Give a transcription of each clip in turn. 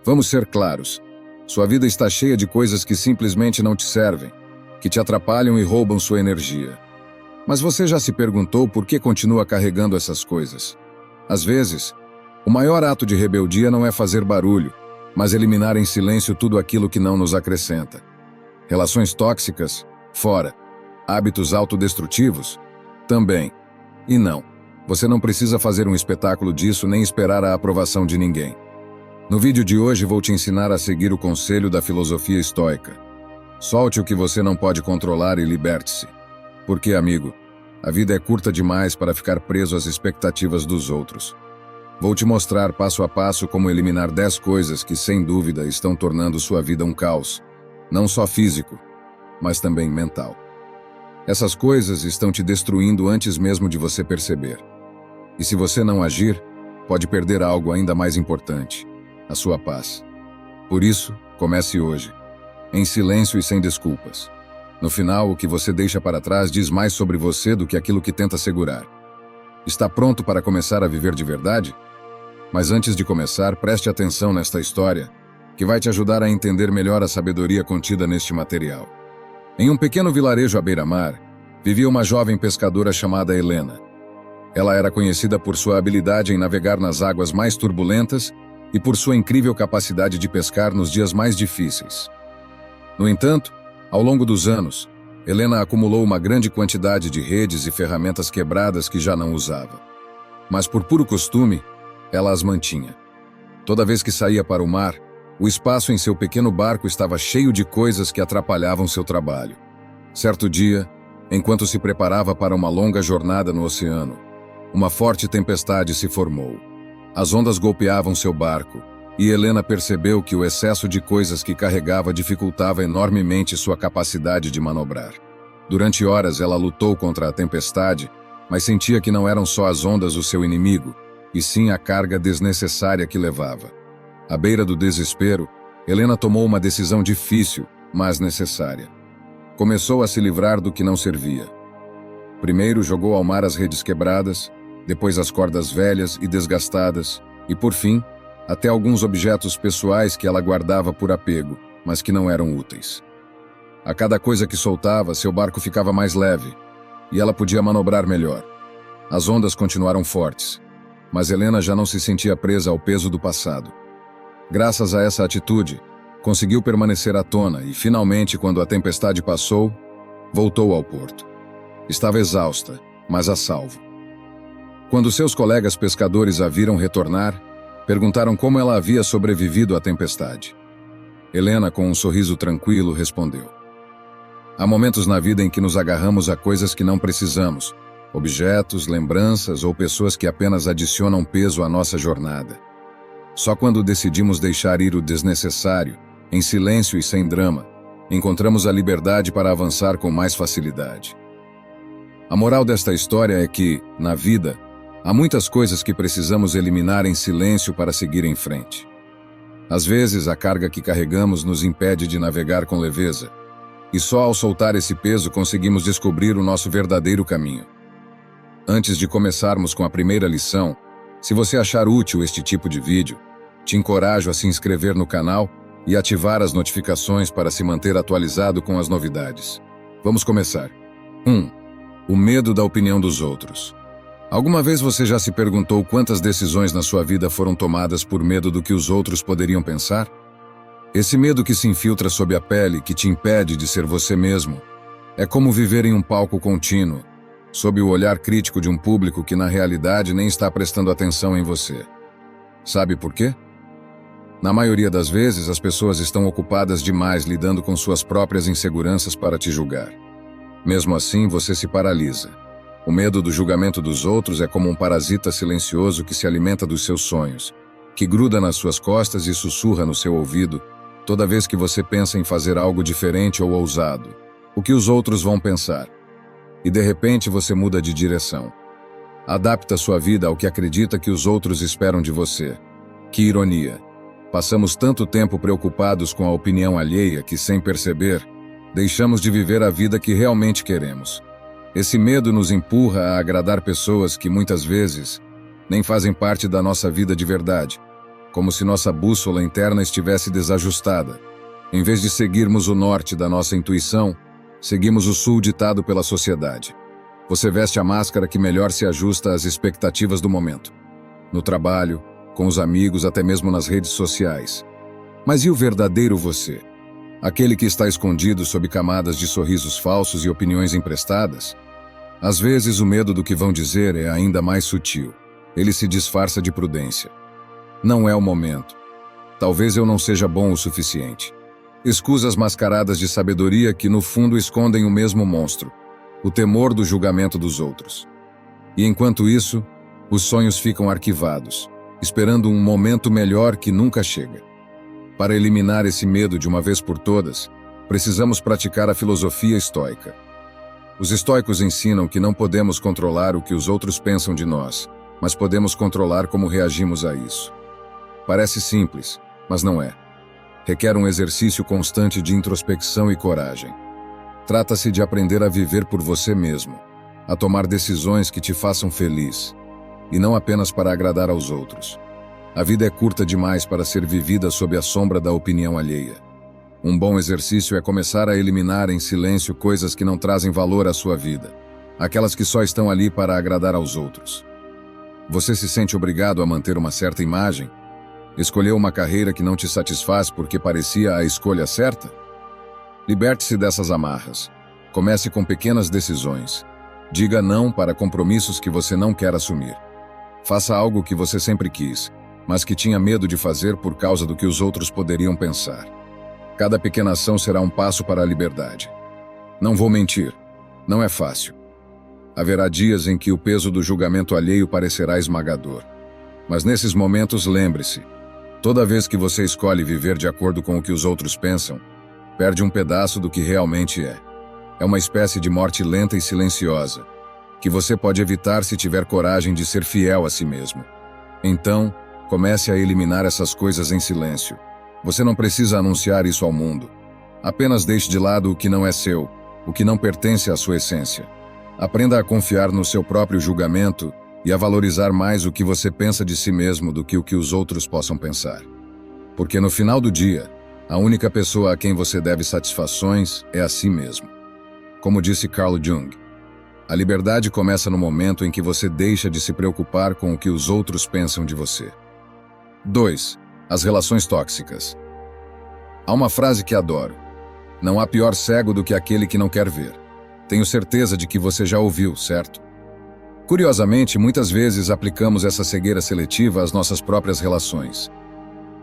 Vamos ser claros. Sua vida está cheia de coisas que simplesmente não te servem, que te atrapalham e roubam sua energia. Mas você já se perguntou por que continua carregando essas coisas? Às vezes, o maior ato de rebeldia não é fazer barulho, mas eliminar em silêncio tudo aquilo que não nos acrescenta. Relações tóxicas? Fora. Hábitos autodestrutivos? Também. E não, você não precisa fazer um espetáculo disso nem esperar a aprovação de ninguém. No vídeo de hoje vou te ensinar a seguir o conselho da filosofia estoica. Solte o que você não pode controlar e liberte-se. Porque, amigo, a vida é curta demais para ficar preso às expectativas dos outros. Vou te mostrar passo a passo como eliminar 10 coisas que, sem dúvida, estão tornando sua vida um caos. Não só físico, mas também mental. Essas coisas estão te destruindo antes mesmo de você perceber. E se você não agir, pode perder algo ainda mais importante: a sua paz. Por isso, comece hoje, em silêncio e sem desculpas. No final, o que você deixa para trás diz mais sobre você do que aquilo que tenta segurar. Está pronto para começar a viver de verdade? Mas antes de começar, preste atenção nesta história, que vai te ajudar a entender melhor a sabedoria contida neste material. Em um pequeno vilarejo à beira-mar, vivia uma jovem pescadora chamada Helena. Ela era conhecida por sua habilidade em navegar nas águas mais turbulentas e por sua incrível capacidade de pescar nos dias mais difíceis. No entanto, ao longo dos anos, Helena acumulou uma grande quantidade de redes e ferramentas quebradas que já não usava. Mas por puro costume, ela as mantinha. Toda vez que saía para o mar, o espaço em seu pequeno barco estava cheio de coisas que atrapalhavam seu trabalho. Certo dia, enquanto se preparava para uma longa jornada no oceano, uma forte tempestade se formou. As ondas golpeavam seu barco, e Helena percebeu que o excesso de coisas que carregava dificultava enormemente sua capacidade de manobrar. Durante horas ela lutou contra a tempestade, mas sentia que não eram só as ondas o seu inimigo, e sim a carga desnecessária que levava. À beira do desespero, Helena tomou uma decisão difícil, mas necessária. Começou a se livrar do que não servia. Primeiro jogou ao mar as redes quebradas, depois as cordas velhas e desgastadas, e por fim, até alguns objetos pessoais que ela guardava por apego, mas que não eram úteis. A cada coisa que soltava, seu barco ficava mais leve, e ela podia manobrar melhor. As ondas continuaram fortes, mas Helena já não se sentia presa ao peso do passado. Graças a essa atitude, conseguiu permanecer à tona e, finalmente, quando a tempestade passou, voltou ao porto. Estava exausta, mas a salvo. Quando seus colegas pescadores a viram retornar, perguntaram como ela havia sobrevivido à tempestade. Helena, com um sorriso tranquilo, respondeu: há momentos na vida em que nos agarramos a coisas que não precisamos, objetos, lembranças ou pessoas que apenas adicionam peso à nossa jornada. Só quando decidimos deixar ir o desnecessário, em silêncio e sem drama, encontramos a liberdade para avançar com mais facilidade. A moral desta história é que, na vida, há muitas coisas que precisamos eliminar em silêncio para seguir em frente. Às vezes, a carga que carregamos nos impede de navegar com leveza, e só ao soltar esse peso conseguimos descobrir o nosso verdadeiro caminho. Antes de começarmos com a primeira lição, se você achar útil este tipo de vídeo, te encorajo a se inscrever no canal e ativar as notificações para se manter atualizado com as novidades. Vamos começar. 1. O medo da opinião dos outros. Alguma vez você já se perguntou quantas decisões na sua vida foram tomadas por medo do que os outros poderiam pensar? Esse medo que se infiltra sob a pele, que te impede de ser você mesmo, é como viver em um palco contínuo, sob o olhar crítico de um público que na realidade nem está prestando atenção em você. Sabe por quê? Na maioria das vezes, as pessoas estão ocupadas demais lidando com suas próprias inseguranças para te julgar. Mesmo assim, você se paralisa. O medo do julgamento dos outros é como um parasita silencioso que se alimenta dos seus sonhos, que gruda nas suas costas e sussurra no seu ouvido toda vez que você pensa em fazer algo diferente ou ousado. O que os outros vão pensar? E de repente você muda de direção. Adapta sua vida ao que acredita que os outros esperam de você. Que ironia! Passamos tanto tempo preocupados com a opinião alheia que, sem perceber, deixamos de viver a vida que realmente queremos. Esse medo nos empurra a agradar pessoas que, muitas vezes, nem fazem parte da nossa vida de verdade. como se nossa bússola interna estivesse desajustada. Em vez de seguirmos o norte da nossa intuição, seguimos o sul ditado pela sociedade. Você veste a máscara que melhor se ajusta às expectativas do momento. No trabalho, com os amigos, até mesmo nas redes sociais. Mas e o verdadeiro você? Aquele que está escondido sob camadas de sorrisos falsos e opiniões emprestadas? Às vezes o medo do que vão dizer é ainda mais sutil. Ele se disfarça de prudência. Não é o momento. Talvez eu não seja bom o suficiente. Escusas mascaradas de sabedoria que no fundo escondem o mesmo monstro, o temor do julgamento dos outros. E enquanto isso, os sonhos ficam arquivados, esperando um momento melhor que nunca chega. Para eliminar esse medo de uma vez por todas, precisamos praticar a filosofia estoica. Os estoicos ensinam que não podemos controlar o que os outros pensam de nós, mas podemos controlar como reagimos a isso. Parece simples, mas não é. Requer um exercício constante de introspecção e coragem. Trata-se de aprender a viver por você mesmo, a tomar decisões que te façam feliz, e não apenas para agradar aos outros. A vida é curta demais para ser vivida sob a sombra da opinião alheia. Um bom exercício é começar a eliminar em silêncio coisas que não trazem valor à sua vida, aquelas que só estão ali para agradar aos outros. Você se sente obrigado a manter uma certa imagem? Escolheu uma carreira que não te satisfaz porque parecia a escolha certa? Liberte-se dessas amarras. Comece com pequenas decisões. Diga não para compromissos que você não quer assumir. Faça algo que você sempre quis, mas que tinha medo de fazer por causa do que os outros poderiam pensar. Cada pequena ação será um passo para a liberdade. Não vou mentir, não é fácil. Haverá dias em que o peso do julgamento alheio parecerá esmagador. Mas nesses momentos, lembre-se, toda vez que você escolhe viver de acordo com o que os outros pensam, perde um pedaço do que realmente é. É uma espécie de morte lenta e silenciosa, que você pode evitar se tiver coragem de ser fiel a si mesmo. Então, comece a eliminar essas coisas em silêncio. Você não precisa anunciar isso ao mundo. Apenas deixe de lado o que não é seu, o que não pertence à sua essência. Aprenda a confiar no seu próprio julgamento e a valorizar mais o que você pensa de si mesmo do que o que os outros possam pensar. Porque no final do dia, a única pessoa a quem você deve satisfações é a si mesmo. Como disse Carl Jung, a liberdade começa no momento em que você deixa de se preocupar com o que os outros pensam de você. 2. As relações tóxicas. Há uma frase que adoro. Não há pior cego do que aquele que não quer ver. Tenho certeza de que você já ouviu, certo? Curiosamente, muitas vezes aplicamos essa cegueira seletiva às nossas próprias relações.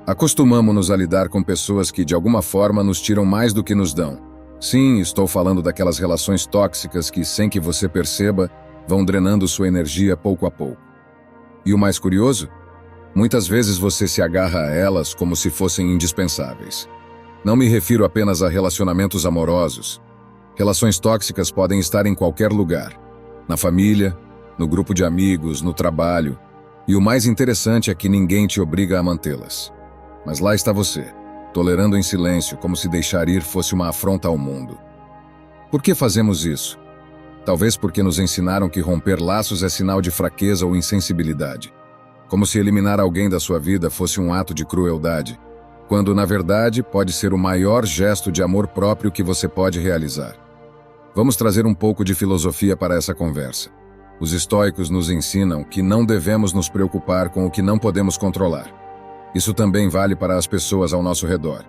Acostumamo-nos a lidar com pessoas que, de alguma forma, nos tiram mais do que nos dão. Sim, estou falando daquelas relações tóxicas que, sem que você perceba, vão drenando sua energia pouco a pouco. E o mais curioso? Muitas vezes você se agarra a elas como se fossem indispensáveis. Não me refiro apenas a relacionamentos amorosos. Relações tóxicas podem estar em qualquer lugar. Na família, no grupo de amigos, no trabalho. E o mais interessante é que ninguém te obriga a mantê-las. Mas lá está você, tolerando em silêncio, como se deixar ir fosse uma afronta ao mundo. Por que fazemos isso? Talvez porque nos ensinaram que romper laços é sinal de fraqueza ou insensibilidade. Como se eliminar alguém da sua vida fosse um ato de crueldade, quando, na verdade, pode ser o maior gesto de amor próprio que você pode realizar. Vamos trazer um pouco de filosofia para essa conversa. Os estoicos nos ensinam que não devemos nos preocupar com o que não podemos controlar. Isso também vale para as pessoas ao nosso redor.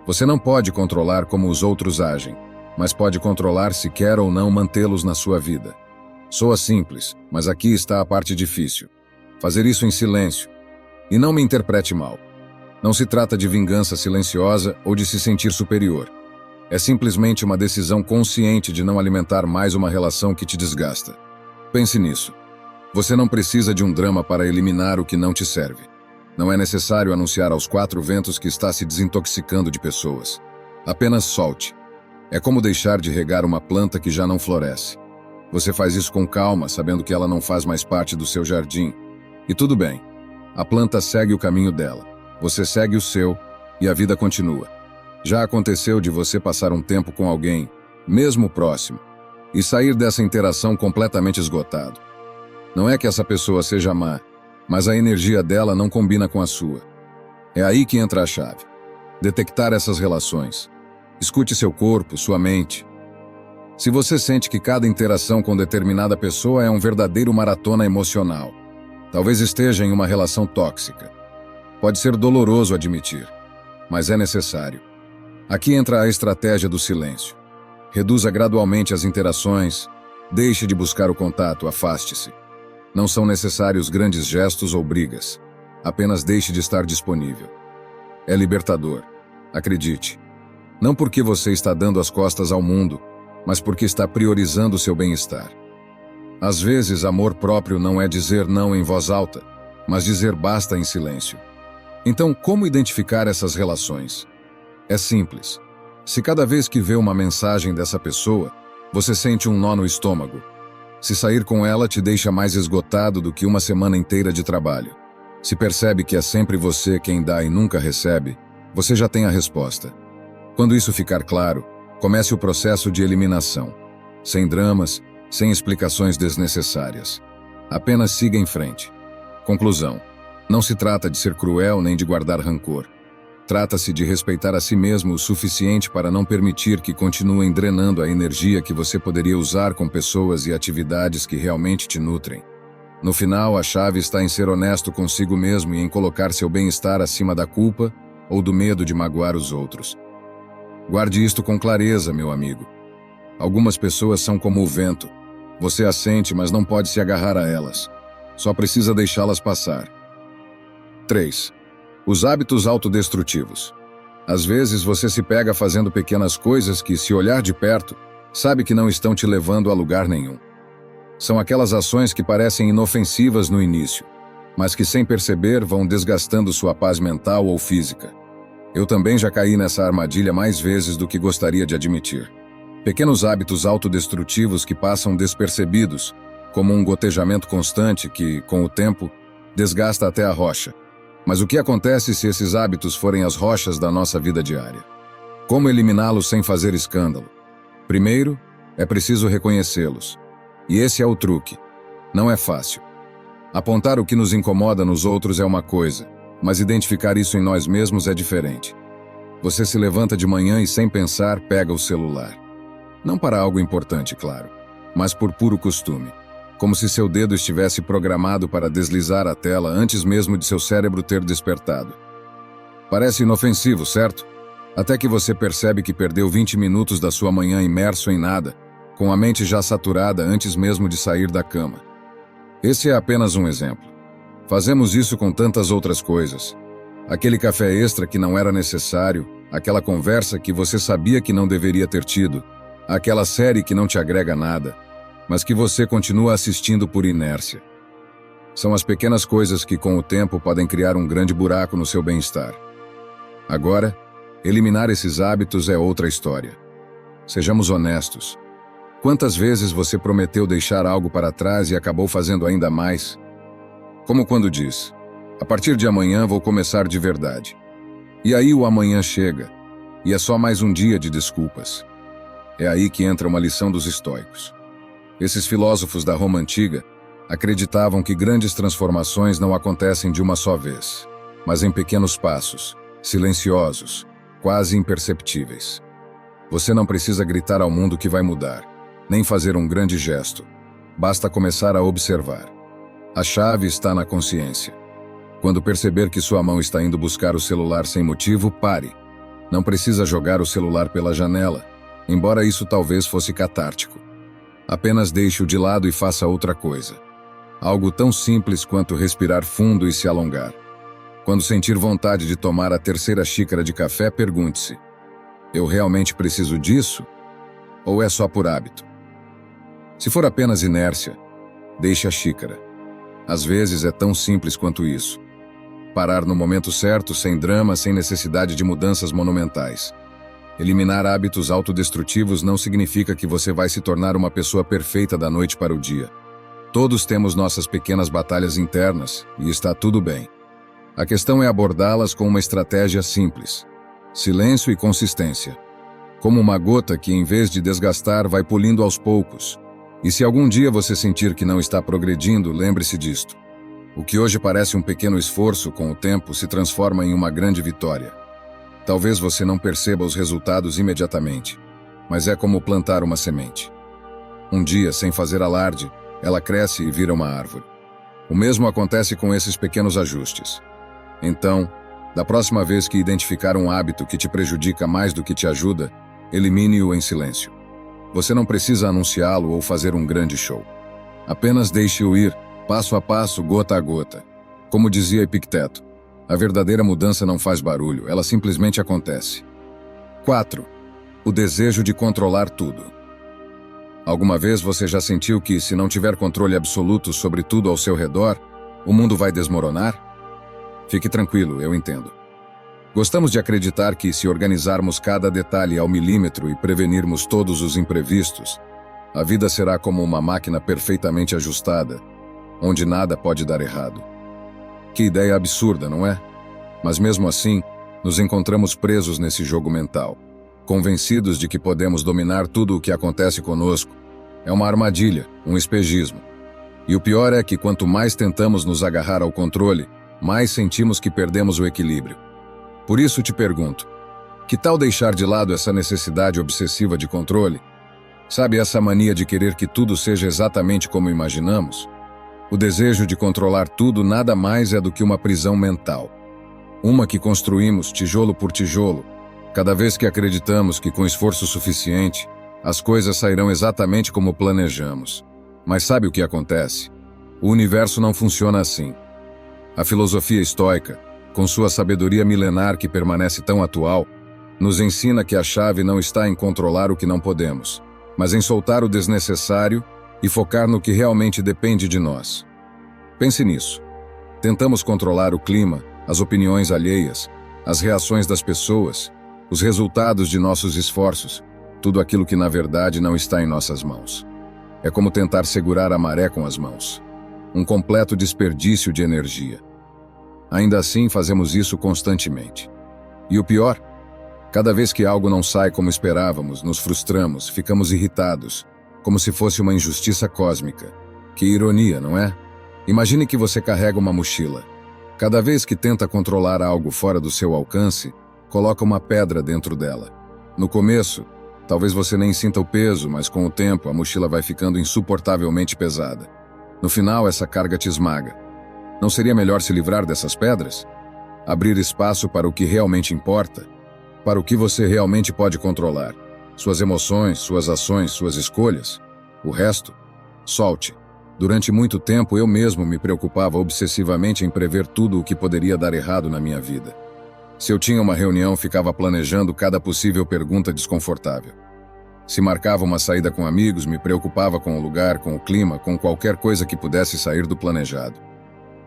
Você não pode controlar como os outros agem, mas pode controlar se quer ou não mantê-los na sua vida. Soa simples, mas aqui está a parte difícil. Fazer isso em silêncio. E não me interprete mal. Não se trata de vingança silenciosa ou de se sentir superior. É simplesmente uma decisão consciente de não alimentar mais uma relação que te desgasta. Pense nisso. Você não precisa de um drama para eliminar o que não te serve. Não é necessário anunciar aos quatro ventos que está se desintoxicando de pessoas. Apenas solte. É como deixar de regar uma planta que já não floresce. Você faz isso com calma, sabendo que ela não faz mais parte do seu jardim. E tudo bem. A planta segue o caminho dela. Você segue o seu, e a vida continua. Já aconteceu de você passar um tempo com alguém, mesmo próximo, e sair dessa interação completamente esgotado. Não é que essa pessoa seja má, mas a energia dela não combina com a sua. É aí que entra a chave. Detectar essas relações. Escute seu corpo, sua mente. Se você sente que cada interação com determinada pessoa é um verdadeiro maratona emocional, talvez esteja em uma relação tóxica. Pode ser doloroso admitir, mas é necessário. Aqui entra a estratégia do silêncio. Reduza gradualmente as interações, deixe de buscar o contato, afaste-se. Não são necessários grandes gestos ou brigas. Apenas deixe de estar disponível. É libertador. Acredite. Não porque você está dando as costas ao mundo, mas porque está priorizando seu bem-estar. Às vezes, amor próprio não é dizer não em voz alta, mas dizer basta em silêncio. Então, como identificar essas relações? É simples. Se cada vez que vê uma mensagem dessa pessoa, você sente um nó no estômago. Se sair com ela te deixa mais esgotado do que uma semana inteira de trabalho. Se percebe que é sempre você quem dá e nunca recebe, você já tem a resposta. Quando isso ficar claro, comece o processo de eliminação. Sem dramas, sem explicações desnecessárias. Apenas siga em frente. Conclusão. Não se trata de ser cruel nem de guardar rancor. Trata-se de respeitar a si mesmo o suficiente para não permitir que continuem drenando a energia que você poderia usar com pessoas e atividades que realmente te nutrem. No final, a chave está em ser honesto consigo mesmo e em colocar seu bem-estar acima da culpa ou do medo de magoar os outros. Guarde isto com clareza, meu amigo. Algumas pessoas são como o vento. Você as sente, mas não pode se agarrar a elas. Só precisa deixá-las passar. 3. Os hábitos autodestrutivos. Às vezes você se pega fazendo pequenas coisas que, se olhar de perto, sabe que não estão te levando a lugar nenhum. São aquelas ações que parecem inofensivas no início, mas que sem perceber vão desgastando sua paz mental ou física. Eu também já caí nessa armadilha mais vezes do que gostaria de admitir. Pequenos hábitos autodestrutivos que passam despercebidos, como um gotejamento constante que, com o tempo, desgasta até a rocha. Mas o que acontece se esses hábitos forem as rochas da nossa vida diária? Como eliminá-los sem fazer escândalo? Primeiro, é preciso reconhecê-los. E esse é o truque. Não é fácil. Apontar o que nos incomoda nos outros é uma coisa, mas identificar isso em nós mesmos é diferente. Você se levanta de manhã e, sem pensar, pega o celular. Não para algo importante, claro, mas por puro costume. Como se seu dedo estivesse programado para deslizar a tela antes mesmo de seu cérebro ter despertado. Parece inofensivo, certo? Até que você percebe que perdeu 20 minutos da sua manhã imerso em nada, com a mente já saturada antes mesmo de sair da cama. Esse é apenas um exemplo. Fazemos isso com tantas outras coisas. Aquele café extra que não era necessário, aquela conversa que você sabia que não deveria ter tido, aquela série que não te agrega nada, mas que você continua assistindo por inércia. São as pequenas coisas que, com o tempo, podem criar um grande buraco no seu bem-estar. Agora, eliminar esses hábitos é outra história. Sejamos honestos. Quantas vezes você prometeu deixar algo para trás e acabou fazendo ainda mais? Como quando diz, a partir de amanhã vou começar de verdade. E aí o amanhã chega, e é só mais um dia de desculpas. É aí que entra uma lição dos estoicos. Esses filósofos da Roma antiga acreditavam que grandes transformações não acontecem de uma só vez, mas em pequenos passos, silenciosos, quase imperceptíveis. Você não precisa gritar ao mundo que vai mudar, nem fazer um grande gesto. Basta começar a observar. A chave está na consciência. Quando perceber que sua mão está indo buscar o celular sem motivo, pare. Não precisa jogar o celular pela janela, embora isso talvez fosse catártico. Apenas deixe-o de lado e faça outra coisa. Algo tão simples quanto respirar fundo e se alongar. Quando sentir vontade de tomar a terceira xícara de café, pergunte-se: eu realmente preciso disso? Ou é só por hábito? Se for apenas inércia, deixe a xícara. Às vezes é tão simples quanto isso. Parar no momento certo, sem drama, sem necessidade de mudanças monumentais. Eliminar hábitos autodestrutivos não significa que você vai se tornar uma pessoa perfeita da noite para o dia. Todos temos nossas pequenas batalhas internas, e está tudo bem. A questão é abordá-las com uma estratégia simples: silêncio e consistência. Como uma gota que, em vez de desgastar, vai polindo aos poucos. E se algum dia você sentir que não está progredindo, lembre-se disto. O que hoje parece um pequeno esforço, com o tempo, se transforma em uma grande vitória. Talvez você não perceba os resultados imediatamente, mas é como plantar uma semente. Um dia, sem fazer alarde, ela cresce e vira uma árvore. O mesmo acontece com esses pequenos ajustes. Então, da próxima vez que identificar um hábito que te prejudica mais do que te ajuda, elimine-o em silêncio. Você não precisa anunciá-lo ou fazer um grande show. Apenas deixe-o ir, passo a passo, gota a gota. Como dizia Epicteto, a verdadeira mudança não faz barulho, ela simplesmente acontece. 4. O desejo de controlar tudo. Alguma vez você já sentiu que, se não tiver controle absoluto sobre tudo ao seu redor, o mundo vai desmoronar? Fique tranquilo, eu entendo. Gostamos de acreditar que, se organizarmos cada detalhe ao milímetro e prevenirmos todos os imprevistos, a vida será como uma máquina perfeitamente ajustada, onde nada pode dar errado. Que ideia absurda, não é? Mas mesmo assim, nos encontramos presos nesse jogo mental, convencidos de que podemos dominar tudo o que acontece conosco. É uma armadilha, um espejismo. E o pior é que quanto mais tentamos nos agarrar ao controle, mais sentimos que perdemos o equilíbrio. Por isso te pergunto, que tal deixar de lado essa necessidade obsessiva de controle? Sabe essa mania de querer que tudo seja exatamente como imaginamos? O desejo de controlar tudo nada mais é do que uma prisão mental. Uma que construímos tijolo por tijolo, cada vez que acreditamos que com esforço suficiente, as coisas sairão exatamente como planejamos. Mas sabe o que acontece? O universo não funciona assim. A filosofia estoica, com sua sabedoria milenar que permanece tão atual, nos ensina que a chave não está em controlar o que não podemos, mas em soltar o desnecessário e focar no que realmente depende de nós. Pense nisso. Tentamos controlar o clima, as opiniões alheias, as reações das pessoas, os resultados de nossos esforços, tudo aquilo que na verdade não está em nossas mãos. É como tentar segurar a maré com as mãos. Um completo desperdício de energia. Ainda assim, fazemos isso constantemente. E o pior? Cada vez que algo não sai como esperávamos, nos frustramos, ficamos irritados, como se fosse uma injustiça cósmica. Que ironia, não é? Imagine que você carrega uma mochila. Cada vez que tenta controlar algo fora do seu alcance, coloca uma pedra dentro dela. No começo, talvez você nem sinta o peso, mas com o tempo a mochila vai ficando insuportavelmente pesada. No final, essa carga te esmaga. Não seria melhor se livrar dessas pedras? Abrir espaço para o que realmente importa? Para o que você realmente pode controlar? Suas emoções, suas ações, suas escolhas? O resto? Solte. Durante muito tempo eu mesmo me preocupava obsessivamente em prever tudo o que poderia dar errado na minha vida. Se eu tinha uma reunião, ficava planejando cada possível pergunta desconfortável. Se marcava uma saída com amigos, me preocupava com o lugar, com o clima, com qualquer coisa que pudesse sair do planejado.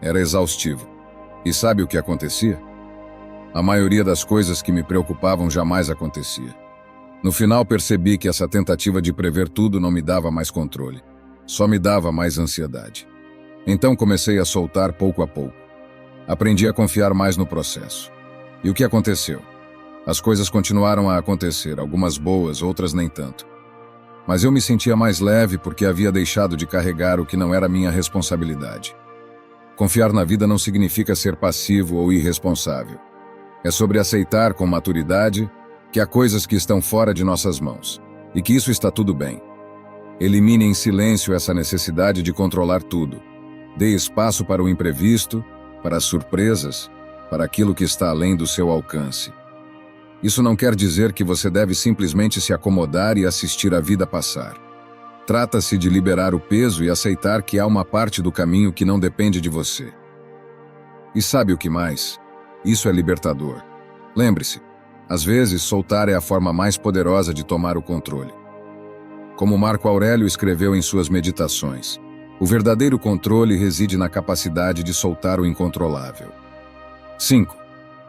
Era exaustivo. E sabe o que acontecia? A maioria das coisas que me preocupavam jamais acontecia. No final percebi que essa tentativa de prever tudo não me dava mais controle. Só me dava mais ansiedade. Então comecei a soltar pouco a pouco. Aprendi a confiar mais no processo. E o que aconteceu? As coisas continuaram a acontecer, algumas boas, outras nem tanto. Mas eu me sentia mais leve porque havia deixado de carregar o que não era minha responsabilidade. Confiar na vida não significa ser passivo ou irresponsável. É sobre aceitar com maturidade que há coisas que estão fora de nossas mãos e que isso está tudo bem. Elimine em silêncio essa necessidade de controlar tudo. Dê espaço para o imprevisto, para as surpresas, para aquilo que está além do seu alcance. Isso não quer dizer que você deve simplesmente se acomodar e assistir a vida passar. Trata-se de liberar o peso e aceitar que há uma parte do caminho que não depende de você. E sabe o que mais? Isso é libertador. Lembre-se, às vezes soltar é a forma mais poderosa de tomar o controle. Como Marco Aurélio escreveu em suas meditações, o verdadeiro controle reside na capacidade de soltar o incontrolável. 5.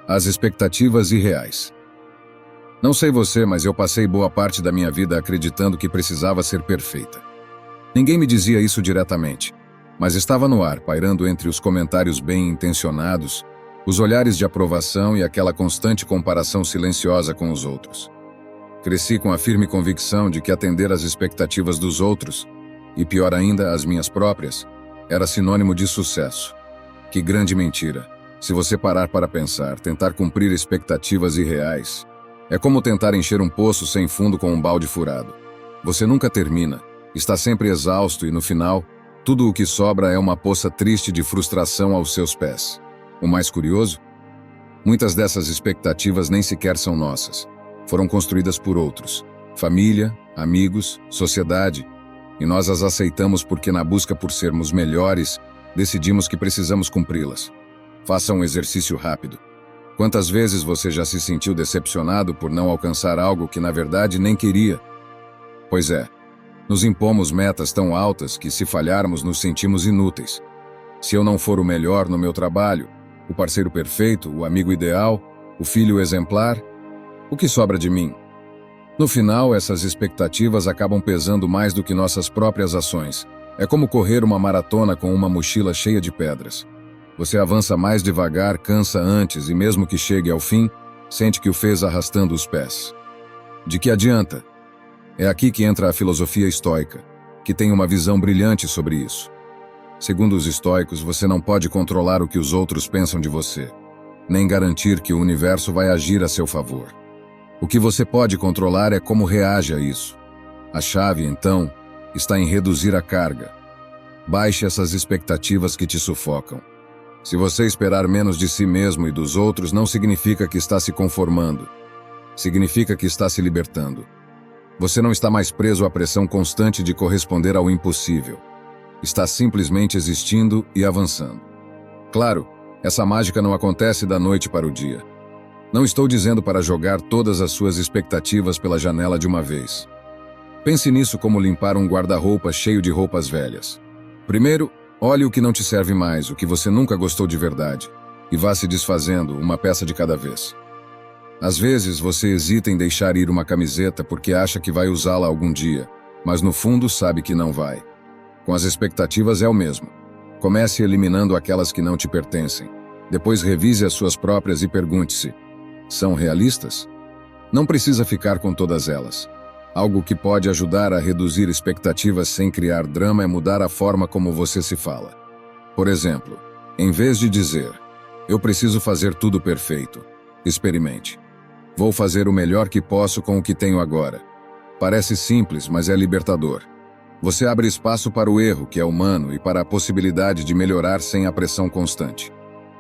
As expectativas irreais. Não sei você, mas eu passei boa parte da minha vida acreditando que precisava ser perfeita. Ninguém me dizia isso diretamente, mas estava no ar, pairando entre os comentários bem-intencionados, os olhares de aprovação e aquela constante comparação silenciosa com os outros. Cresci com a firme convicção de que atender às expectativas dos outros, e pior ainda, às minhas próprias, era sinônimo de sucesso. Que grande mentira! Se você parar para pensar, tentar cumprir expectativas irreais é como tentar encher um poço sem fundo com um balde furado. Você nunca termina, está sempre exausto e no final, tudo o que sobra é uma poça triste de frustração aos seus pés. O mais curioso? Muitas dessas expectativas nem sequer são nossas. Foram construídas por outros. Família, amigos, sociedade. E nós as aceitamos porque na busca por sermos melhores, decidimos que precisamos cumpri-las. Faça um exercício rápido. Quantas vezes você já se sentiu decepcionado por não alcançar algo que na verdade nem queria? Pois é, nos impomos metas tão altas que se falharmos nos sentimos inúteis. Se eu não for o melhor no meu trabalho, o parceiro perfeito, o amigo ideal, o filho exemplar, o que sobra de mim? No final, essas expectativas acabam pesando mais do que nossas próprias ações. É como correr uma maratona com uma mochila cheia de pedras. Você avança mais devagar, cansa antes e mesmo que chegue ao fim, sente que o fez arrastando os pés. De que adianta? É aqui que entra a filosofia estoica, que tem uma visão brilhante sobre isso. Segundo os estoicos, você não pode controlar o que os outros pensam de você, nem garantir que o universo vai agir a seu favor. O que você pode controlar é como reage a isso. A chave, então, está em reduzir a carga. Baixe essas expectativas que te sufocam. Se você esperar menos de si mesmo e dos outros, não significa que está se conformando. Significa que está se libertando. Você não está mais preso à pressão constante de corresponder ao impossível. Está simplesmente existindo e avançando. Claro, essa mágica não acontece da noite para o dia. Não estou dizendo para jogar todas as suas expectativas pela janela de uma vez. Pense nisso como limpar um guarda-roupa cheio de roupas velhas. Primeiro, olhe o que não te serve mais, o que você nunca gostou de verdade, e vá se desfazendo, uma peça de cada vez. Às vezes, você hesita em deixar ir uma camiseta porque acha que vai usá-la algum dia, mas no fundo sabe que não vai. Com as expectativas é o mesmo. Comece eliminando aquelas que não te pertencem. Depois revise as suas próprias e pergunte-se: são realistas? Não precisa ficar com todas elas. Algo que pode ajudar a reduzir expectativas sem criar drama é mudar a forma como você se fala. Por exemplo, em vez de dizer, eu preciso fazer tudo perfeito, experimente. Vou fazer o melhor que posso com o que tenho agora. Parece simples, mas é libertador. Você abre espaço para o erro, que é humano, e para a possibilidade de melhorar sem a pressão constante.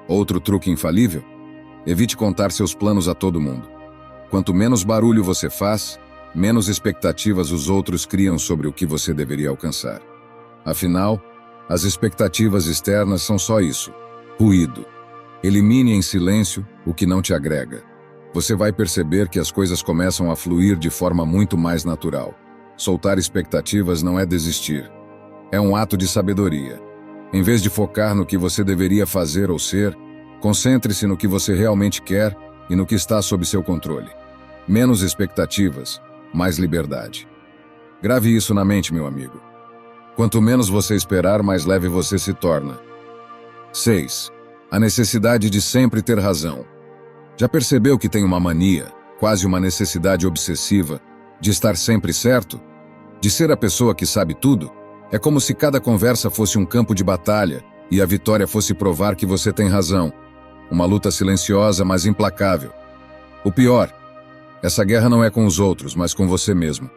Outro truque infalível? Evite contar seus planos a todo mundo. Quanto menos barulho você faz, menos expectativas os outros criam sobre o que você deveria alcançar. Afinal, as expectativas externas são só isso: ruído. Elimine em silêncio o que não te agrega. Você vai perceber que as coisas começam a fluir de forma muito mais natural. Soltar expectativas não é desistir. É um ato de sabedoria. Em vez de focar no que você deveria fazer ou ser, concentre-se no que você realmente quer e no que está sob seu controle. Menos expectativas, mais liberdade. Grave isso na mente, meu amigo. Quanto menos você esperar, mais leve você se torna. 6. A necessidade de sempre ter razão. Já percebeu que tem uma mania, quase uma necessidade obsessiva, de estar sempre certo? De ser a pessoa que sabe tudo? É como se cada conversa fosse um campo de batalha e a vitória fosse provar que você tem razão. Uma luta silenciosa, mas implacável. O pior, essa guerra não é com os outros, mas com você mesmo.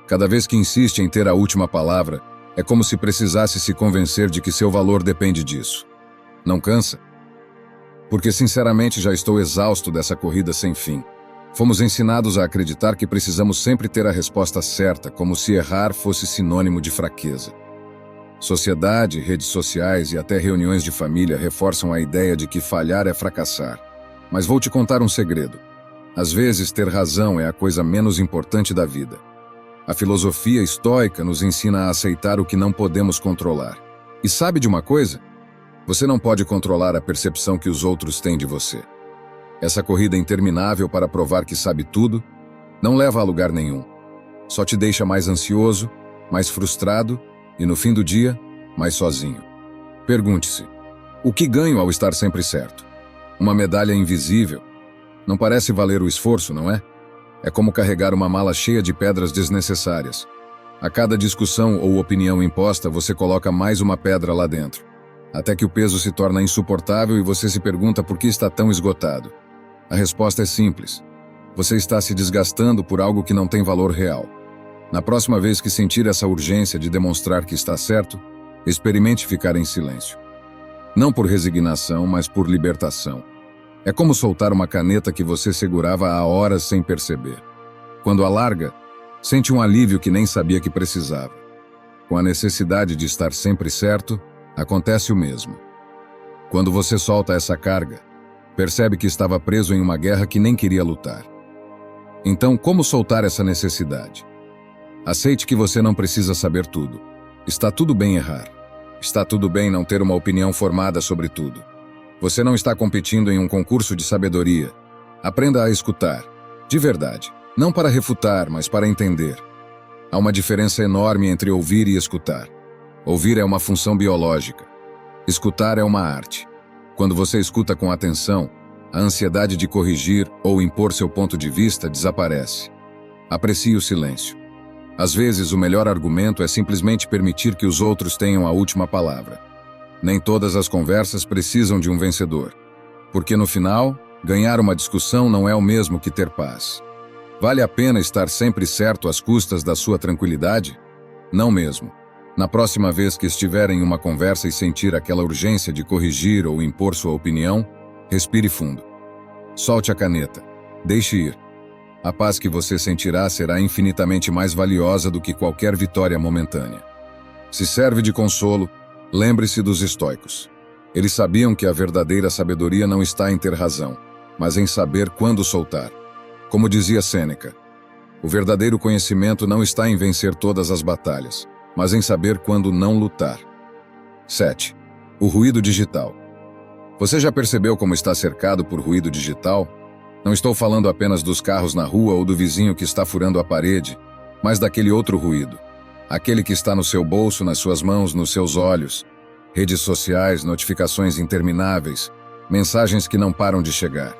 Cada vez que insiste em ter a última palavra, é como se precisasse se convencer de que seu valor depende disso. Não cansa? Porque sinceramente já estou exausto dessa corrida sem fim. Fomos ensinados a acreditar que precisamos sempre ter a resposta certa, como se errar fosse sinônimo de fraqueza. Sociedade, redes sociais e até reuniões de família reforçam a ideia de que falhar é fracassar. Mas vou te contar um segredo. Às vezes, ter razão é a coisa menos importante da vida. A filosofia estoica nos ensina a aceitar o que não podemos controlar. E sabe de uma coisa? Você não pode controlar a percepção que os outros têm de você. Essa corrida interminável para provar que sabe tudo não leva a lugar nenhum. Só te deixa mais ansioso, mais frustrado e, no fim do dia, mais sozinho. Pergunte-se: o que ganho ao estar sempre certo? Uma medalha invisível? Não parece valer o esforço, não é? É como carregar uma mala cheia de pedras desnecessárias. A cada discussão ou opinião imposta, você coloca mais uma pedra lá dentro. até que o peso se torna insuportável e você se pergunta por que está tão esgotado. A resposta é simples. Você está se desgastando por algo que não tem valor real. Na próxima vez que sentir essa urgência de demonstrar que está certo, experimente ficar em silêncio. Não por resignação, mas por libertação. É como soltar uma caneta que você segurava há horas sem perceber. Quando a larga, sente um alívio que nem sabia que precisava. Com a necessidade de estar sempre certo, acontece o mesmo. Quando você solta essa carga, percebe que estava preso em uma guerra que nem queria lutar. Então, como soltar essa necessidade? Aceite que você não precisa saber tudo. Está tudo bem errar. Está tudo bem não ter uma opinião formada sobre tudo. Você não está competindo em um concurso de sabedoria. Aprenda a escutar, de verdade. Não para refutar, mas para entender. Há uma diferença enorme entre ouvir e escutar. Ouvir é uma função biológica. Escutar é uma arte. Quando você escuta com atenção, a ansiedade de corrigir ou impor seu ponto de vista desaparece. Aprecie o silêncio. Às vezes, o melhor argumento é simplesmente permitir que os outros tenham a última palavra. Nem todas as conversas precisam de um vencedor. Porque no final, ganhar uma discussão não é o mesmo que ter paz. Vale a pena estar sempre certo às custas da sua tranquilidade? Não mesmo. Na próxima vez que estiver em uma conversa e sentir aquela urgência de corrigir ou impor sua opinião, respire fundo. Solte a caneta. Deixe ir. A paz que você sentirá será infinitamente mais valiosa do que qualquer vitória momentânea. Se serve de consolo, lembre-se dos estoicos. Eles sabiam que a verdadeira sabedoria não está em ter razão, mas em saber quando soltar. Como dizia Sêneca, o verdadeiro conhecimento não está em vencer todas as batalhas, mas em saber quando não lutar. 7. O ruído digital. Você já percebeu como está cercado por ruído digital? Não estou falando apenas dos carros na rua ou do vizinho que está furando a parede, mas daquele outro ruído. Aquele que está no seu bolso, nas suas mãos, nos seus olhos. Redes sociais, notificações intermináveis, mensagens que não param de chegar.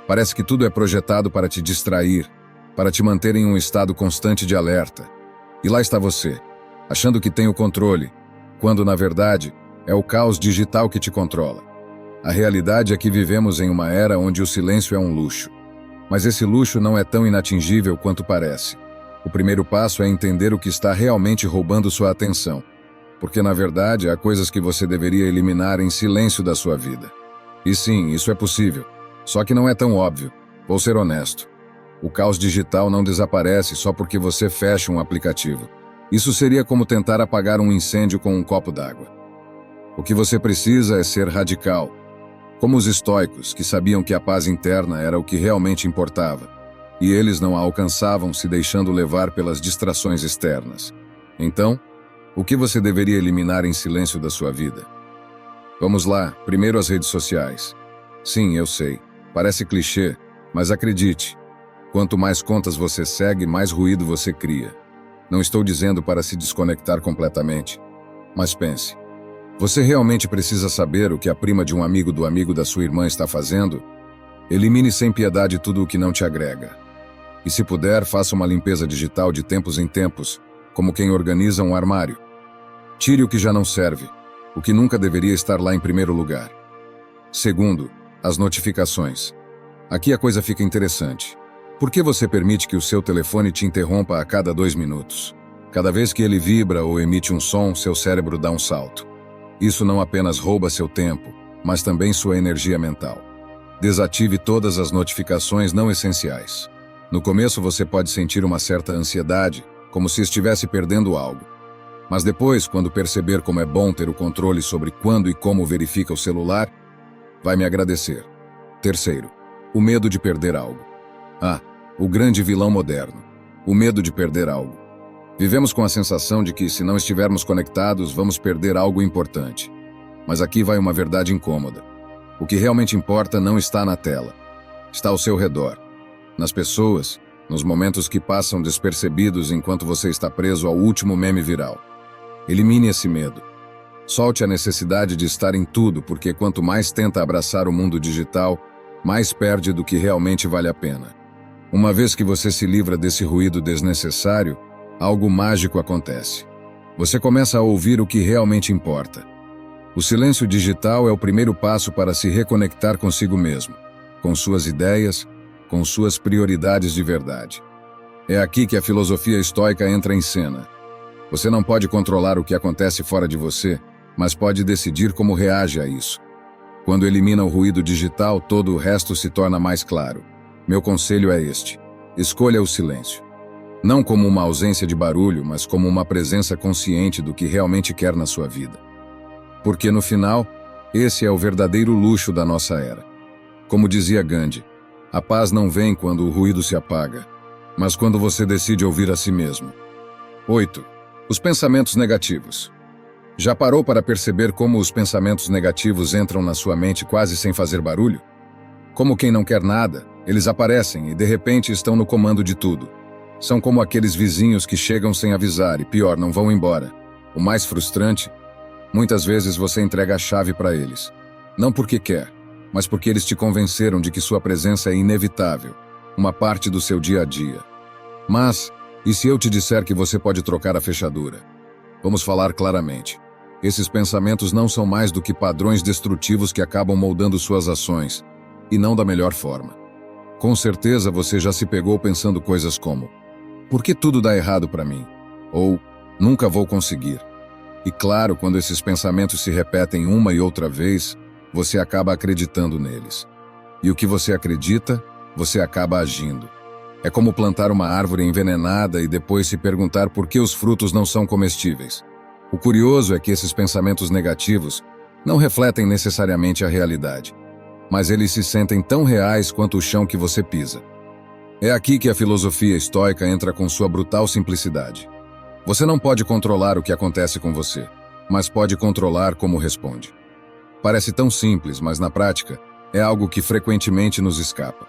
Parece que tudo é projetado para te distrair, para te manter em um estado constante de alerta. E lá está você, achando que tem o controle, quando, na verdade, é o caos digital que te controla. A realidade é que vivemos em uma era onde o silêncio é um luxo. Mas esse luxo não é tão inatingível quanto parece. O primeiro passo é entender o que está realmente roubando sua atenção. Porque, na verdade, há coisas que você deveria eliminar em silêncio da sua vida. E sim, isso é possível. Só que não é tão óbvio. Vou ser honesto. O caos digital não desaparece só porque você fecha um aplicativo. Isso seria como tentar apagar um incêndio com um copo d'água. O que você precisa é ser radical. Como os estoicos, que sabiam que a paz interna era o que realmente importava, e eles não a alcançavam se deixando levar pelas distrações externas. Então, o que você deveria eliminar em silêncio da sua vida? Vamos lá, primeiro as redes sociais. Sim, eu sei, parece clichê, mas acredite, quanto mais contas você segue, mais ruído você cria. Não estou dizendo para se desconectar completamente, mas pense. Você realmente precisa saber o que a prima de um amigo do amigo da sua irmã está fazendo? Elimine sem piedade tudo o que não te agrega. E se puder, faça uma limpeza digital de tempos em tempos, como quem organiza um armário. Tire o que já não serve, o que nunca deveria estar lá em primeiro lugar. Segundo, as notificações. Aqui a coisa fica interessante. Por que você permite que o seu telefone te interrompa a cada 2 minutos? Cada vez que ele vibra ou emite um som, seu cérebro dá um salto. Isso não apenas rouba seu tempo, mas também sua energia mental. Desative todas as notificações não essenciais. No começo você pode sentir uma certa ansiedade, como se estivesse perdendo algo. Mas depois, quando perceber como é bom ter o controle sobre quando e como verifica o celular, vai me agradecer. Terceiro, o medo de perder algo. O grande vilão moderno. O medo de perder algo. Vivemos com a sensação de que, se não estivermos conectados, vamos perder algo importante. Mas aqui vai uma verdade incômoda. O que realmente importa não está na tela. Está ao seu redor. Nas pessoas, nos momentos que passam despercebidos enquanto você está preso ao último meme viral. Elimine esse medo. Solte a necessidade de estar em tudo, porque quanto mais tenta abraçar o mundo digital, mais perde do que realmente vale a pena. Uma vez que você se livra desse ruído desnecessário, algo mágico acontece. Você começa a ouvir o que realmente importa. O silêncio digital é o primeiro passo para se reconectar consigo mesmo, com suas ideias, com suas prioridades de verdade. É aqui que a filosofia estoica entra em cena. Você não pode controlar o que acontece fora de você, mas pode decidir como reage a isso. Quando elimina o ruído digital, todo o resto se torna mais claro. Meu conselho é este: escolha o silêncio. Não como uma ausência de barulho, mas como uma presença consciente do que realmente quer na sua vida. Porque no final, esse é o verdadeiro luxo da nossa era. Como dizia Gandhi, a paz não vem quando o ruído se apaga, mas quando você decide ouvir a si mesmo. 8. Os pensamentos negativos. Já parou para perceber como os pensamentos negativos entram na sua mente quase sem fazer barulho? Como quem não quer nada, eles aparecem e de repente estão no comando de tudo. São como aqueles vizinhos que chegam sem avisar e, pior, não vão embora. O mais frustrante, muitas vezes você entrega a chave para eles. Não porque quer, mas porque eles te convenceram de que sua presença é inevitável, uma parte do seu dia a dia. Mas, e se eu te disser que você pode trocar a fechadura? Vamos falar claramente. Esses pensamentos não são mais do que padrões destrutivos que acabam moldando suas ações, e não da melhor forma. Com certeza você já se pegou pensando coisas como: por que tudo dá errado para mim? Ou, nunca vou conseguir. E claro, quando esses pensamentos se repetem uma e outra vez, você acaba acreditando neles. E o que você acredita, você acaba agindo. É como plantar uma árvore envenenada e depois se perguntar por que os frutos não são comestíveis. O curioso é que esses pensamentos negativos não refletem necessariamente a realidade, mas eles se sentem tão reais quanto o chão que você pisa. É aqui que a filosofia estoica entra com sua brutal simplicidade. Você não pode controlar o que acontece com você, mas pode controlar como responde. Parece tão simples, mas na prática, é algo que frequentemente nos escapa.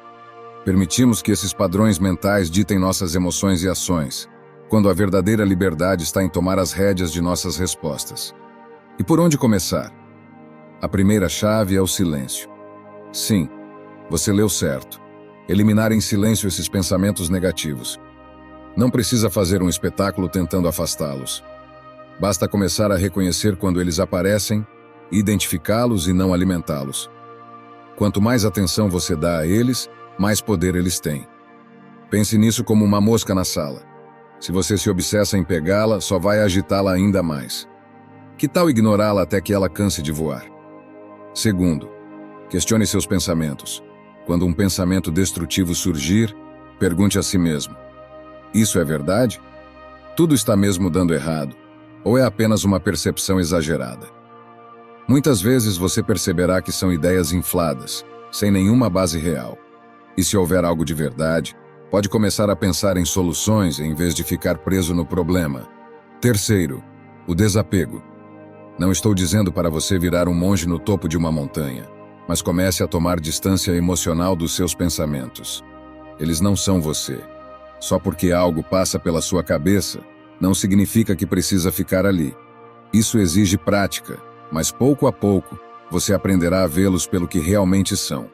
Permitimos que esses padrões mentais ditem nossas emoções e ações, quando a verdadeira liberdade está em tomar as rédeas de nossas respostas. E por onde começar? A primeira chave é o silêncio. Sim, você leu certo. Eliminar em silêncio esses pensamentos negativos. Não precisa fazer um espetáculo tentando afastá-los. Basta começar a reconhecer quando eles aparecem, identificá-los e não alimentá-los. Quanto mais atenção você dá a eles, mais poder eles têm. Pense nisso como uma mosca na sala. Se você se obsessa em pegá-la, só vai agitá-la ainda mais. Que tal ignorá-la até que ela canse de voar? Segundo, questione seus pensamentos. Quando um pensamento destrutivo surgir, pergunte a si mesmo: isso é verdade? Tudo está mesmo dando errado? Ou é apenas uma percepção exagerada? Muitas vezes você perceberá que são ideias infladas, sem nenhuma base real. E se houver algo de verdade, pode começar a pensar em soluções em vez de ficar preso no problema. Terceiro, o desapego. Não estou dizendo para você virar um monge no topo de uma montanha, mas comece a tomar distância emocional dos seus pensamentos. Eles não são você. Só porque algo passa pela sua cabeça, não significa que precisa ficar ali. Isso exige prática, mas pouco a pouco, você aprenderá a vê-los pelo que realmente são.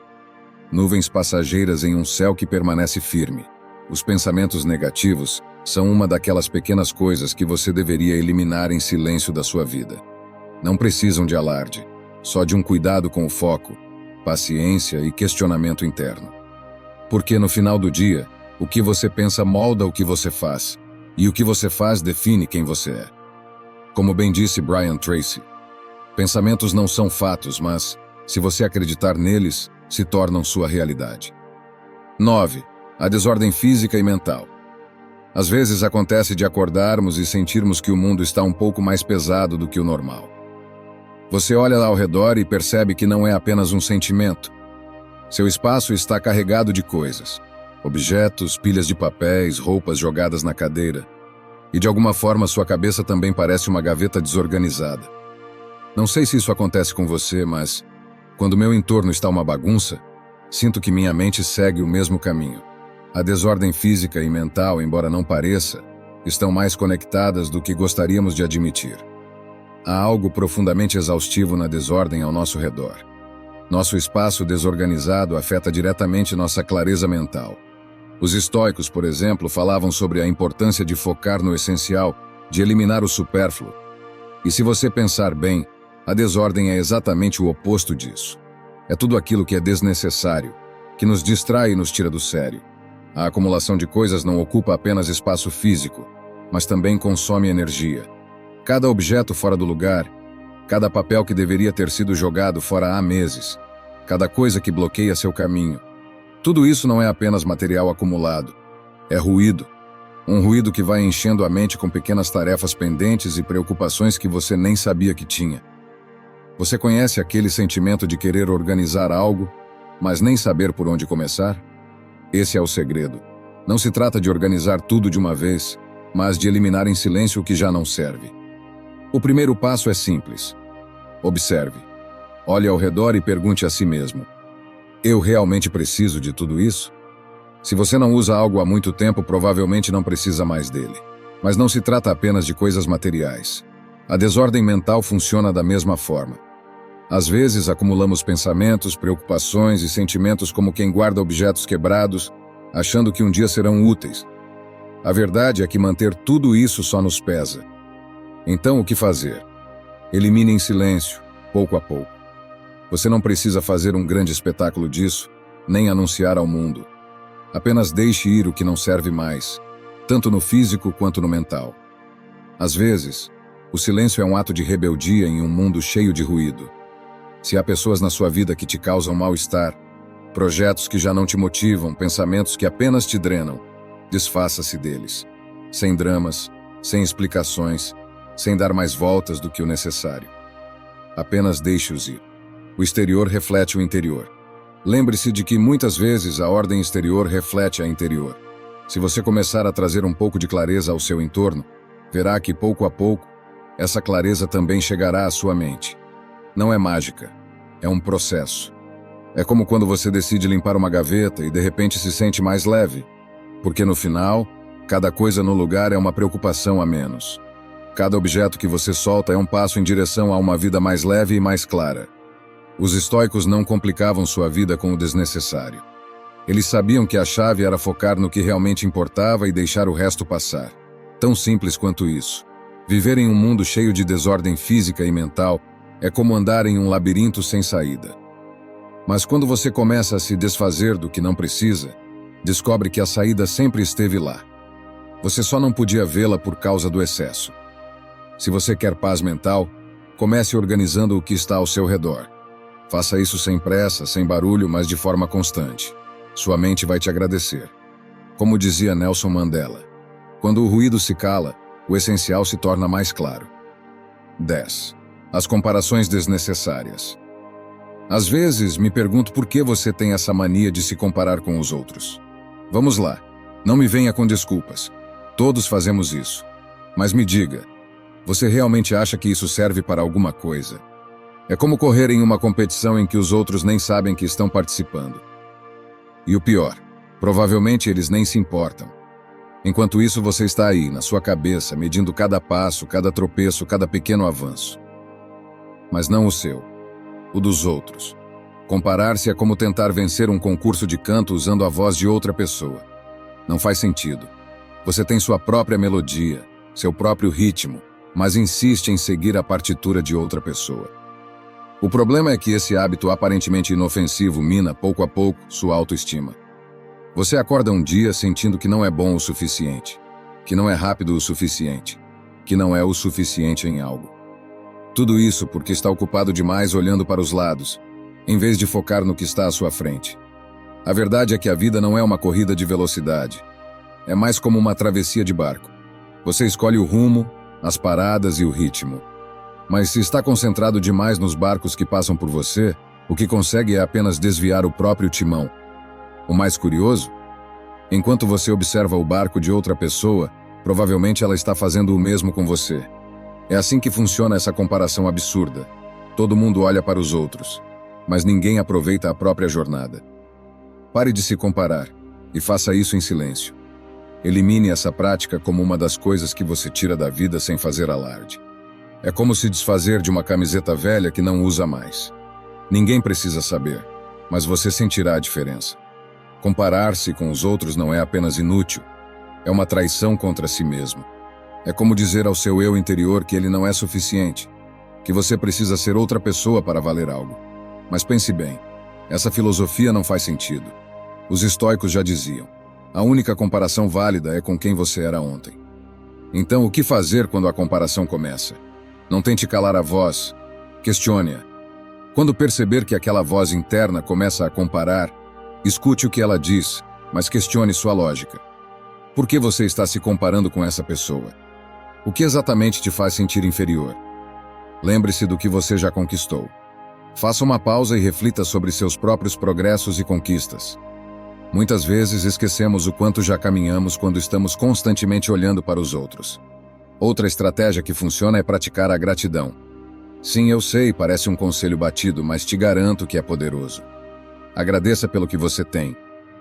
Nuvens passageiras em um céu que permanece firme. Os pensamentos negativos são uma daquelas pequenas coisas que você deveria eliminar em silêncio da sua vida. Não precisam de alarde, só de um cuidado com o foco, paciência e questionamento interno. Porque no final do dia, o que você pensa molda o que você faz, e o que você faz define quem você é. Como bem disse Brian Tracy, pensamentos não são fatos, mas, se você acreditar neles, se tornam sua realidade. 9. A desordem física e mental. Às vezes acontece de acordarmos e sentirmos que o mundo está um pouco mais pesado do que o normal. Você olha ao redor e percebe que não é apenas um sentimento. Seu espaço está carregado de coisas. Objetos, pilhas de papéis, roupas jogadas na cadeira. E de alguma forma sua cabeça também parece uma gaveta desorganizada. Não sei se isso acontece com você, mas quando meu entorno está uma bagunça, sinto que minha mente segue o mesmo caminho. A desordem física e mental, embora não pareça, estão mais conectadas do que gostaríamos de admitir. Há algo profundamente exaustivo na desordem ao nosso redor. Nosso espaço desorganizado afeta diretamente nossa clareza mental. Os estoicos, por exemplo, falavam sobre a importância de focar no essencial, de eliminar o supérfluo. E se você pensar bem, A desordem é exatamente o oposto disso. É tudo aquilo que é desnecessário, que nos distrai e nos tira do sério. A acumulação de coisas não ocupa apenas espaço físico, mas também consome energia. Cada objeto fora do lugar, cada papel que deveria ter sido jogado fora há meses, cada coisa que bloqueia seu caminho. Tudo isso não é apenas material acumulado, é ruído. Um ruído que vai enchendo a mente com pequenas tarefas pendentes e preocupações que você nem sabia que tinha. Você conhece aquele sentimento de querer organizar algo, mas nem saber por onde começar? Esse é o segredo. Não se trata de organizar tudo de uma vez, mas de eliminar em silêncio o que já não serve. O primeiro passo é simples. Observe. Olhe ao redor e pergunte a si mesmo: eu realmente preciso de tudo isso? Se você não usa algo há muito tempo, provavelmente não precisa mais dele. Mas não se trata apenas de coisas materiais. A desordem mental funciona da mesma forma. Às vezes, acumulamos pensamentos, preocupações e sentimentos como quem guarda objetos quebrados, achando que um dia serão úteis. A verdade é que manter tudo isso só nos pesa. Então, o que fazer? Elimine em silêncio, pouco a pouco. Você não precisa fazer um grande espetáculo disso, nem anunciar ao mundo. Apenas deixe ir o que não serve mais, tanto no físico quanto no mental. Às vezes, o silêncio é um ato de rebeldia em um mundo cheio de ruído. Se há pessoas na sua vida que te causam mal-estar, projetos que já não te motivam, pensamentos que apenas te drenam, desfaça-se deles. Sem dramas, sem explicações, sem dar mais voltas do que o necessário. Apenas deixe-os ir. O exterior reflete o interior. Lembre-se de que muitas vezes a ordem exterior reflete a interior. Se você começar a trazer um pouco de clareza ao seu entorno, verá que pouco a pouco, essa clareza também chegará à sua mente. Não é mágica, é um processo. É como quando você decide limpar uma gaveta e de repente se sente mais leve, porque no final, cada coisa no lugar é uma preocupação a menos. Cada objeto que você solta é um passo em direção a uma vida mais leve e mais clara. Os estoicos não complicavam sua vida com o desnecessário. Eles sabiam que a chave era focar no que realmente importava e deixar o resto passar. Tão simples quanto isso. Viver em um mundo cheio de desordem física e mental é como andar em um labirinto sem saída. Mas quando você começa a se desfazer do que não precisa, descobre que a saída sempre esteve lá. Você só não podia vê-la por causa do excesso. Se você quer paz mental, comece organizando o que está ao seu redor. Faça isso sem pressa, sem barulho, mas de forma constante. Sua mente vai te agradecer. Como dizia Nelson Mandela, quando o ruído se cala, o essencial se torna mais claro. 10. As comparações desnecessárias. Às vezes, me pergunto por que você tem essa mania de se comparar com os outros. Vamos lá, não me venha com desculpas. Todos fazemos isso. Mas me diga, você realmente acha que isso serve para alguma coisa? É como correr em uma competição em que os outros nem sabem que estão participando. E o pior, provavelmente eles nem se importam. Enquanto isso, você está aí, na sua cabeça, medindo cada passo, cada tropeço, cada pequeno avanço. Mas não o seu, o dos outros. Comparar-se é como tentar vencer um concurso de canto usando a voz de outra pessoa. Não faz sentido. Você tem sua própria melodia, seu próprio ritmo, mas insiste em seguir a partitura de outra pessoa. O problema é que esse hábito aparentemente inofensivo mina, pouco a pouco, sua autoestima. Você acorda um dia sentindo que não é bom o suficiente, que não é rápido o suficiente, que não é o suficiente em algo. Tudo isso porque está ocupado demais olhando para os lados, em vez de focar no que está à sua frente. A verdade é que a vida não é uma corrida de velocidade. É mais como uma travessia de barco. Você escolhe o rumo, as paradas e o ritmo. Mas se está concentrado demais nos barcos que passam por você, o que consegue é apenas desviar o próprio timão. O mais curioso? Enquanto você observa o barco de outra pessoa, provavelmente ela está fazendo o mesmo com você. É assim que funciona essa comparação absurda. Todo mundo olha para os outros, mas ninguém aproveita a própria jornada. Pare de se comparar e faça isso em silêncio. Elimine essa prática como uma das coisas que você tira da vida sem fazer alarde. É como se desfazer de uma camiseta velha que não usa mais. Ninguém precisa saber, mas você sentirá a diferença. Comparar-se com os outros não é apenas inútil, é uma traição contra si mesmo. É como dizer ao seu eu interior que ele não é suficiente, que você precisa ser outra pessoa para valer algo. Mas pense bem, essa filosofia não faz sentido. Os estoicos já diziam, a única comparação válida é com quem você era ontem. Então, o que fazer quando a comparação começa? Não tente calar a voz, questione-a. Quando perceber que aquela voz interna começa a comparar, escute o que ela diz, mas questione sua lógica. Por que você está se comparando com essa pessoa? O que exatamente te faz sentir inferior? Lembre-se do que você já conquistou. Faça uma pausa e reflita sobre seus próprios progressos e conquistas. Muitas vezes esquecemos o quanto já caminhamos quando estamos constantemente olhando para os outros. Outra estratégia que funciona é praticar a gratidão. Sim, eu sei, parece um conselho batido, mas te garanto que é poderoso. Agradeça pelo que você tem,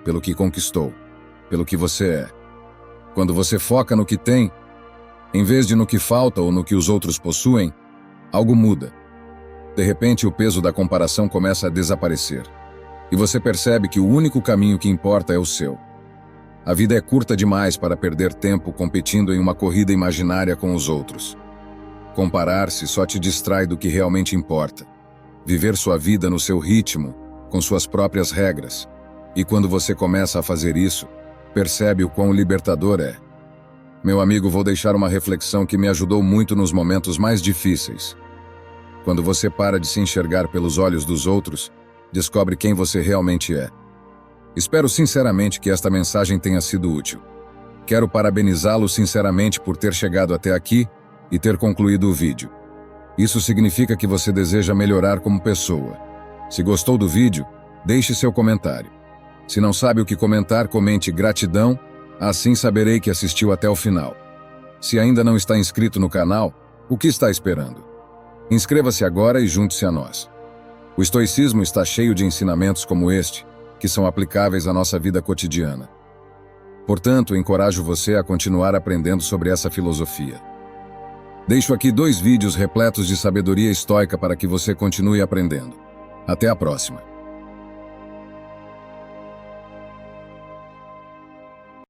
pelo que conquistou, pelo que você é. Quando você foca no que tem, em vez de no que falta ou no que os outros possuem, algo muda. De repente, o peso da comparação começa a desaparecer. E você percebe que o único caminho que importa é o seu. A vida é curta demais para perder tempo competindo em uma corrida imaginária com os outros. Comparar-se só te distrai do que realmente importa. Viver sua vida no seu ritmo, com suas próprias regras. E quando você começa a fazer isso, percebe o quão libertador é. Meu amigo, vou deixar uma reflexão que me ajudou muito nos momentos mais difíceis. Quando você para de se enxergar pelos olhos dos outros, descobre quem você realmente é. Espero sinceramente que esta mensagem tenha sido útil. Quero parabenizá-lo sinceramente por ter chegado até aqui e ter concluído o vídeo. Isso significa que você deseja melhorar como pessoa. Se gostou do vídeo, deixe seu comentário. Se não sabe o que comentar, comente gratidão, assim saberei que assistiu até o final. Se ainda não está inscrito no canal, o que está esperando? Inscreva-se agora e junte-se a nós. O estoicismo está cheio de ensinamentos como este, que são aplicáveis à nossa vida cotidiana. Portanto, encorajo você a continuar aprendendo sobre essa filosofia. Deixo aqui 2 vídeos repletos de sabedoria estoica para que você continue aprendendo. Até a próxima!